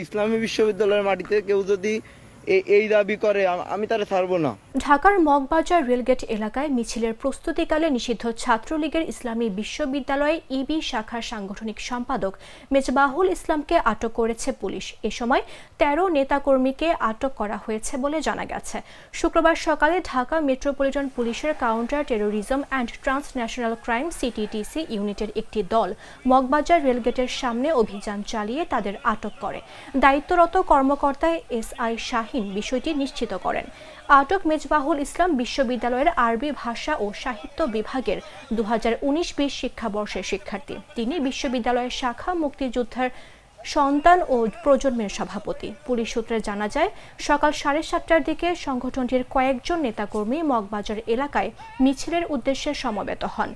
ইসলামী বিশ্ববিদ্যালয়ের মাটিতে কেউ যদি এই দাবি করে আমি তারে ছাড়বো না। ঢাকার মগবাজার রেলগেট এলাকায় মিছিলের প্রস্তুতিকালে নিষিদ্ধ ছাত্রলীগের ইসলামী বিশ্ববিদ্যালয়ে ইবি শাখার সাংগঠনিক সম্পাদক মেজবাহুল ইসলামকে আটক করেছে পুলিশ। এ সময় ১৩ নেতাকর্মীকে আটক করা হয়েছে বলে জানা গেছে। শুক্রবার সকালে ঢাকা মেট্রোপলিটন পুলিশের counter terrorism and transnational crime CTTC ইউনিটের একটি দল মগবাজার রেলগেটের সামনে অভিযান চালিয়ে তাদের আটক করে। দায়িত্বরত কর্মকর্তা SI শাহিন বিষয়টি নিশ্চিত করেন। আটক মেজবাহুল ইসলাম বিশ্ববিদ্যালয়ের আরবি ভাষা ও সাহিত্য বিভাগের 2019-20 শিক্ষাবর্ষের শিক্ষার্থী। তিনি বিশ্ববিদ্যালয়ের শাখা মুক্তিযোদ্ধার সন্তান ও প্রজন্মের সভাপতি। পুলিশ সূত্রে জানা যায়, সকাল 7:30টার দিকে সংগঠনটির কয়েকজন নেতাকর্মী মগবাজার এলাকায় মিছিলের উদ্দেশ্যে সমবেত হন।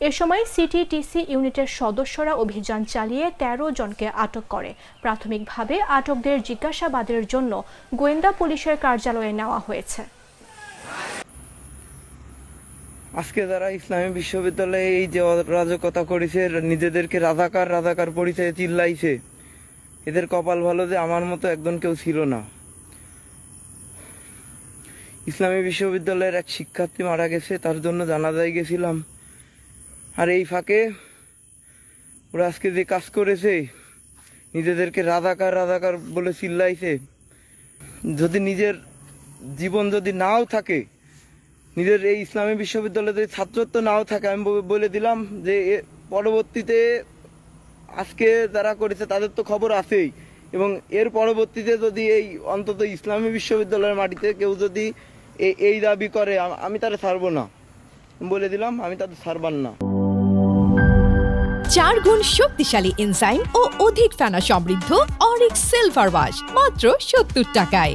এ সময় সিটিটিসি ইউনিটের সদস্যরা অভিযান চালিয়ে 13 জনকে আটক করে। প্রাথমিকভাবে আটকদের জিজ্ঞাসাবাদের জন্য গোয়েন্দা পুলিশের কার্যালয়ে নেওয়া হয়েছে। আজকে যারা ইসলামী বিশ্ববিদ্যালয়ে এই যে অরাজকতা করেছে, নিজেদেরকে রাজাকার পরিচয়ে চিল্লাইছে, এদের কপাল ভালো যে আমার মতো একজন কেউ ছিল না। ইসলামী বিশ্ববিদ্যালয়ের এক শিক্ষার্থী মারা গেছে, তার জন্য জানাজায় গেছিলাম। আর এই ফাঁকে ওরা আজকে যে কাজ করেছে, নিজেদেরকে রাজাকার বলে চিল্লাইছে। যদি নিজের জীবন যদি নাও থাকে, নিজের এই ইসলামী বিশ্ববিদ্যালয়ে ছাত্রত্ব নাও থাকে, আমি বলে দিলাম যে পরবর্তীতে আজকে যারা করেছে তাদের তো খবর আছেই, এবং এর পরবর্তীতে যদি এই অন্তত ইসলামী বিশ্ববিদ্যালয়ের মাটিতে কেউ যদি এই দাবি করে আমি তারে ছাড়বো না। বলে দিলাম আমি তাদের ছাড়বার না। 4 গুণ শক্তিশালী এনজাইম ও অধিক ফেনা সমৃদ্ধ অরিক সিলভার ওয়াশ মাত্র 70 টাকায়।